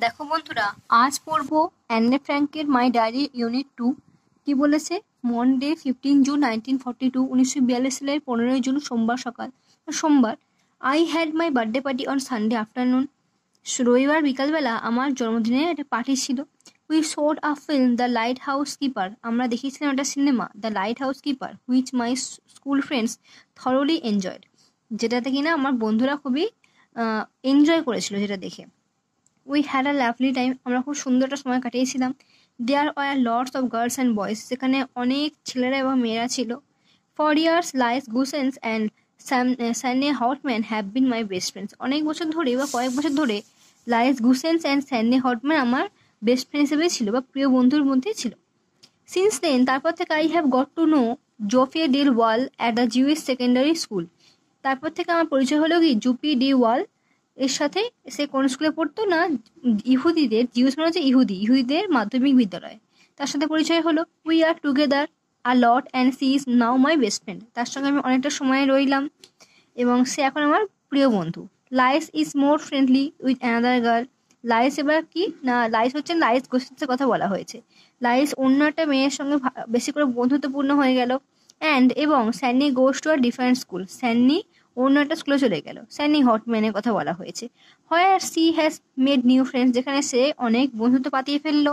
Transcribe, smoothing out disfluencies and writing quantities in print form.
দেখো বন্ধুরা, আজ পড়বো অ্যানে ফ্র্যাঙ্কের মাই ডায়েরি ইউনিট 2। কি বলেছে? মনডে 15 জুন 1942, 1942 সালের 15 জুন সোমবার সকাল, সোমবার। I had my birthday party on Sunday afternoon. রবিবার বিকালবেলা আমার জন্মদিনের একটা পার্টি ছিল। We showed a film the lighthouse keeper. আমরা দেখেছিলাম একটা cinema the lighthouse keeper, which my school friends thoroughly enjoyed. যেটাতে কিনা আমার বন্ধুরা খুবই এনজয় করেছিল যেটা দেখে। We had a lovely time. আমরা খুব সুন্দর একটা সময় কাটিয়েছিলাম। There are lots of girls and boys. সেখানে অনেক ছেলেরা এবং মেয়েরা ছিল। For years Lies Goossens and Sanne Hotman have been my best friends. অনেক বছর ধরে বা কয়েক বছর ধরে লাইস গুসেন্স অ্যান্ড স্যানে হটম্যান আমার বেস্ট ফ্রেন্ড হিসেবে ছিল বা প্রিয় বন্ধুর মধ্যেই ছিল। সিন্স দেন, তারপর থেকে I have got to know Zofia Dill Wall at the Jewish secondary school. তারপর থেকে আমার পরিচয় হলো কি জুপি ডি ওয়াল এর সাথে। সে কোন স্কুলে পড়তো না, ইহুদিদের, জিউস মানে হচ্ছে ইহুদিদের মাধ্যমিক বিদ্যালয়। তার সাথে পরিচয় হলো। We are together a lot and she is now my best friend. তার সঙ্গে আমি অনেকটা সময় রইলাম এবং সে এখন আমার প্রিয় বন্ধু। Lies is more friendly with another girl. Lies এবার কি না, লাইস হচ্ছে লাইস গোসেন্সের কথা বলা হয়েছে। লাইস অন্য একটা মেয়ের সঙ্গে বেশি করে বন্ধুত্বপূর্ণ হয়ে গেল। এবং Sanne goes to a different school. Sanne অন্য একটা স্কুলে চলে গেল। স্যানি হটম্যানের কথা বলা হয়েছে। Where she has made new friends, যেখানে সে অনেক বন্ধুত্ব পাতিয়ে ফেললো।